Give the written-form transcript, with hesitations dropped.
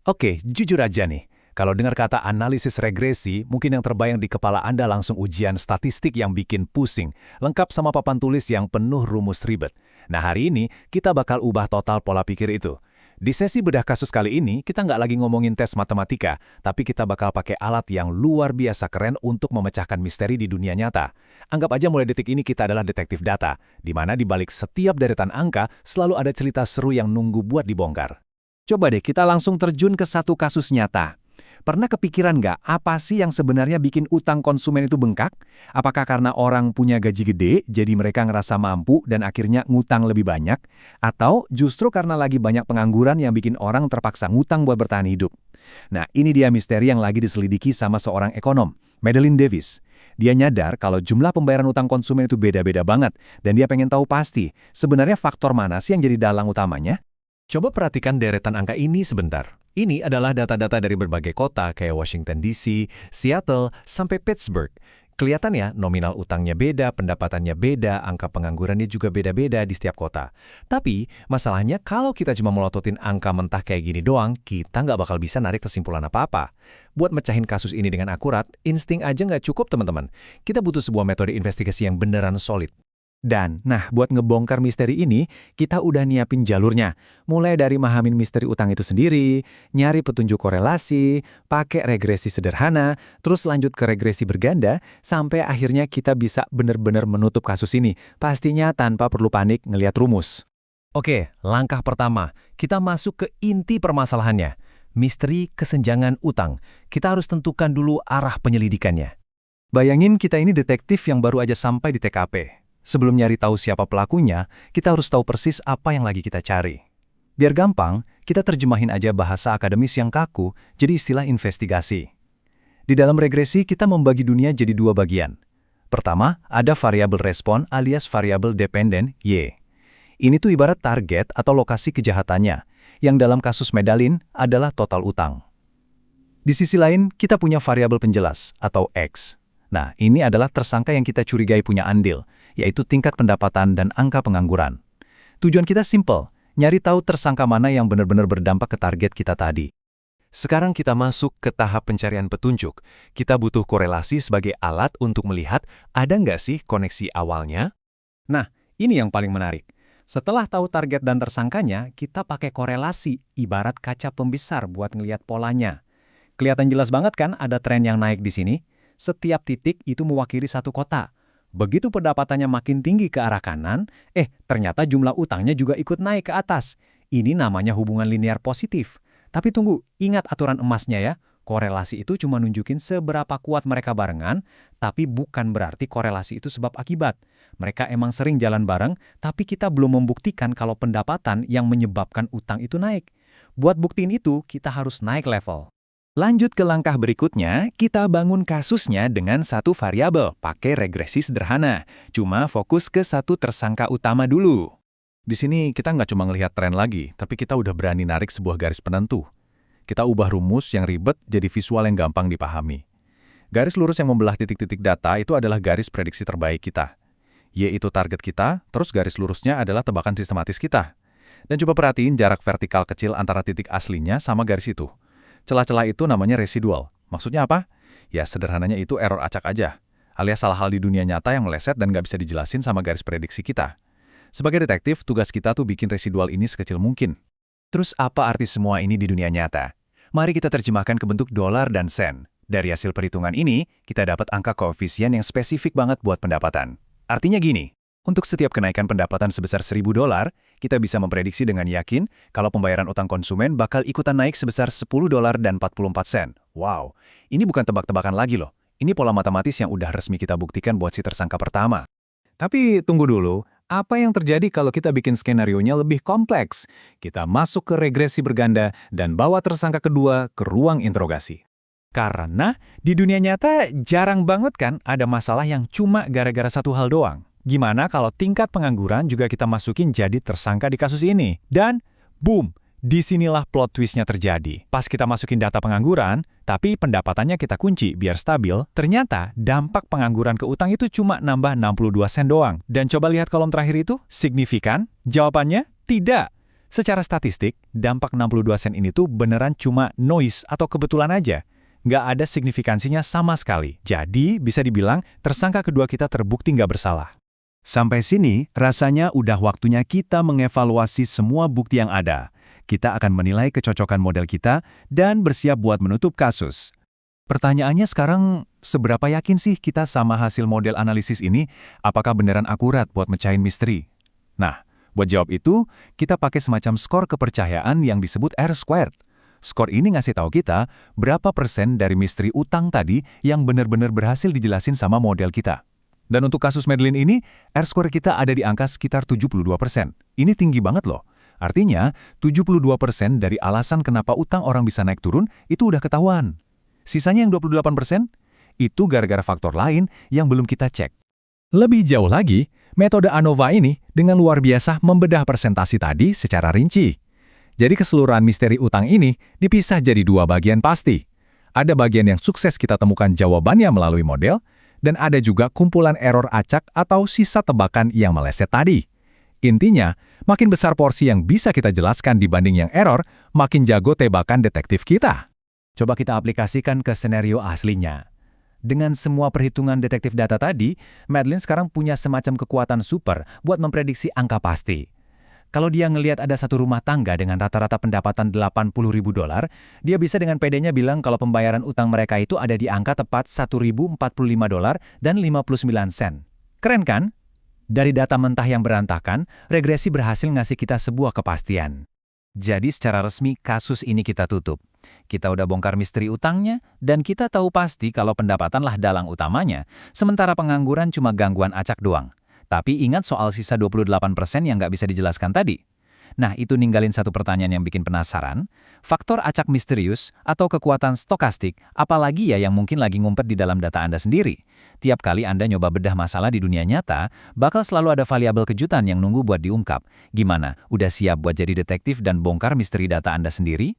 Oke, jujur aja nih. Kalau dengar kata analisis regresi, mungkin yang terbayang di kepala Anda langsung ujian statistik yang bikin pusing, lengkap sama papan tulis yang penuh rumus ribet. Nah, hari ini kita bakal ubah total pola pikir itu. Di sesi bedah kasus kali ini, kita nggak lagi ngomongin tes matematika, tapi kita bakal pakai alat yang luar biasa keren untuk memecahkan misteri di dunia nyata. Anggap aja mulai detik ini kita adalah detektif data, di mana di balik setiap deretan angka selalu ada cerita seru yang nunggu buat dibongkar. Coba deh kita langsung terjun ke satu kasus nyata. Pernah kepikiran nggak apa sih yang sebenarnya bikin utang konsumen itu bengkak? Apakah karena orang punya gaji gede, jadi mereka ngerasa mampu dan akhirnya ngutang lebih banyak? Atau justru karena lagi banyak pengangguran yang bikin orang terpaksa ngutang buat bertahan hidup? Nah, ini dia misteri yang lagi diselidiki sama seorang ekonom, Madeline Davis. Dia nyadar kalau jumlah pembayaran utang konsumen itu beda-beda banget, dan dia pengen tahu pasti, sebenarnya faktor mana sih yang jadi dalang utamanya? Coba perhatikan deretan angka ini sebentar. Ini adalah data-data dari berbagai kota kayak Washington DC, Seattle, sampai Pittsburgh. Kelihatan ya, nominal utangnya beda, pendapatannya beda, angka penganggurannya juga beda-beda di setiap kota. Tapi, masalahnya kalau kita cuma melototin angka mentah kayak gini doang, kita nggak bakal bisa narik kesimpulan apa-apa. Buat mecahin kasus ini dengan akurat, insting aja nggak cukup teman-teman. Kita butuh sebuah metode investigasi yang beneran solid. Nah, buat ngebongkar misteri ini, kita udah nyiapin jalurnya. Mulai dari mahamin misteri utang itu sendiri, nyari petunjuk korelasi, pakai regresi sederhana, terus lanjut ke regresi berganda, sampai akhirnya kita bisa bener-bener menutup kasus ini. Pastinya tanpa perlu panik ngelihat rumus. Oke, langkah pertama, kita masuk ke inti permasalahannya. Misteri kesenjangan utang. Kita harus tentukan dulu arah penyelidikannya. Bayangin kita ini detektif yang baru aja sampai di TKP. Sebelum nyari tahu siapa pelakunya, kita harus tahu persis apa yang lagi kita cari. Biar gampang, kita terjemahin aja bahasa akademis yang kaku jadi istilah investigasi. Di dalam regresi, kita membagi dunia jadi dua bagian. Pertama, ada variabel respon alias variabel dependen, Y. Ini tuh ibarat target atau lokasi kejahatannya, yang dalam kasus Medalin adalah total utang. Di sisi lain, kita punya variabel penjelas atau X. Nah, ini adalah tersangka yang kita curigai punya andil, yaitu tingkat pendapatan dan angka pengangguran. Tujuan kita simple, nyari tahu tersangka mana yang benar-benar berdampak ke target kita tadi. Sekarang kita masuk ke tahap pencarian petunjuk. Kita butuh korelasi sebagai alat untuk melihat ada nggak sih koneksi awalnya? Nah, ini yang paling menarik. Setelah tahu target dan tersangkanya, kita pakai korelasi, ibarat kaca pembesar buat ngelihat polanya. Kelihatan jelas banget kan ada tren yang naik di sini? Setiap titik itu mewakili satu kota. Begitu pendapatannya makin tinggi ke arah kanan, ternyata jumlah utangnya juga ikut naik ke atas. Ini namanya hubungan linear positif. Tapi tunggu, ingat aturan emasnya ya. Korelasi itu cuma nunjukin seberapa kuat mereka barengan, tapi bukan berarti korelasi itu sebab akibat. Mereka emang sering jalan bareng, tapi kita belum membuktikan kalau pendapatan yang menyebabkan utang itu naik. Buat buktiin itu, kita harus naik level. Lanjut ke langkah berikutnya, kita bangun kasusnya dengan satu variabel, pakai regresi sederhana. Cuma fokus ke satu tersangka utama dulu. Di sini kita nggak cuma ngelihat tren lagi, tapi kita udah berani narik sebuah garis penentu. Kita ubah rumus yang ribet jadi visual yang gampang dipahami. Garis lurus yang membelah titik-titik data itu adalah garis prediksi terbaik kita. Y itu target kita, terus garis lurusnya adalah tebakan sistematis kita. Dan coba perhatiin jarak vertikal kecil antara titik aslinya sama garis itu. Celah-celah itu namanya residual. Maksudnya apa? Ya sederhananya itu error acak aja. Alias salah hal di dunia nyata yang meleset dan nggak bisa dijelasin sama garis prediksi kita. Sebagai detektif, tugas kita tuh bikin residual ini sekecil mungkin. Terus apa arti semua ini di dunia nyata? Mari kita terjemahkan ke bentuk dolar dan sen. Dari hasil perhitungan ini, kita dapat angka koefisien yang spesifik banget buat pendapatan. Artinya gini. Untuk setiap kenaikan pendapatan sebesar $1.000, kita bisa memprediksi dengan yakin kalau pembayaran utang konsumen bakal ikutan naik sebesar $10.44. Wow, ini bukan tebak-tebakan lagi loh. Ini pola matematis yang udah resmi kita buktikan buat si tersangka pertama. Tapi tunggu dulu, apa yang terjadi kalau kita bikin skenarionya lebih kompleks? Kita masuk ke regresi berganda dan bawa tersangka kedua ke ruang interogasi. Karena di dunia nyata jarang banget kan ada masalah yang cuma gara-gara satu hal doang. Gimana kalau tingkat pengangguran juga kita masukin jadi tersangka di kasus ini? Dan, boom, disinilah plot twistnya terjadi. Pas kita masukin data pengangguran, tapi pendapatannya kita kunci biar stabil, ternyata dampak pengangguran ke utang itu cuma nambah 62 sen doang. Dan coba lihat kolom terakhir itu, signifikan? Jawabannya, tidak. Secara statistik, dampak 62 sen ini tuh beneran cuma noise atau kebetulan aja. Nggak ada signifikansinya sama sekali. Jadi, bisa dibilang tersangka kedua kita terbukti nggak bersalah. Sampai sini, rasanya udah waktunya kita mengevaluasi semua bukti yang ada. Kita akan menilai kecocokan model kita dan bersiap buat menutup kasus. Pertanyaannya sekarang, seberapa yakin sih kita sama hasil model analisis ini? Apakah beneran akurat buat mecahin misteri? Nah, buat jawab itu, kita pakai semacam skor kepercayaan yang disebut R-squared. Skor ini ngasih tahu kita berapa persen dari misteri utang tadi yang benar-benar berhasil dijelasin sama model kita. Dan untuk kasus Madeline ini, R-square kita ada di angka sekitar 72%. Ini tinggi banget loh. Artinya, 72% dari alasan kenapa utang orang bisa naik turun itu udah ketahuan. Sisanya yang 28%, itu gara-gara faktor lain yang belum kita cek. Lebih jauh lagi, metode ANOVA ini dengan luar biasa membedah presentasi tadi secara rinci. Jadi keseluruhan misteri utang ini dipisah jadi dua bagian pasti. Ada bagian yang sukses kita temukan jawabannya melalui model, dan ada juga kumpulan error acak atau sisa tebakan yang meleset tadi. Intinya, makin besar porsi yang bisa kita jelaskan dibanding yang error, makin jago tebakan detektif kita. Coba kita aplikasikan ke skenario aslinya. Dengan semua perhitungan detektif data tadi, Madeline sekarang punya semacam kekuatan super buat memprediksi angka pasti. Kalau dia ngelihat ada satu rumah tangga dengan rata-rata pendapatan $80.000, dia bisa dengan pedenya bilang kalau pembayaran utang mereka itu ada di angka tepat $1.045 dan 59 sen. Keren kan? Dari data mentah yang berantakan, regresi berhasil ngasih kita sebuah kepastian. Jadi secara resmi kasus ini kita tutup. Kita udah bongkar misteri utangnya, dan kita tahu pasti kalau pendapatanlah dalang utamanya, sementara pengangguran cuma gangguan acak doang. Tapi ingat soal sisa 28% yang nggak bisa dijelaskan tadi. Nah, itu ninggalin satu pertanyaan yang bikin penasaran. Faktor acak misterius atau kekuatan stokastik, apalagi ya yang mungkin lagi ngumpet di dalam data Anda sendiri. Tiap kali Anda nyoba bedah masalah di dunia nyata, bakal selalu ada variabel kejutan yang nunggu buat diungkap. Gimana? Udah siap buat jadi detektif dan bongkar misteri data Anda sendiri?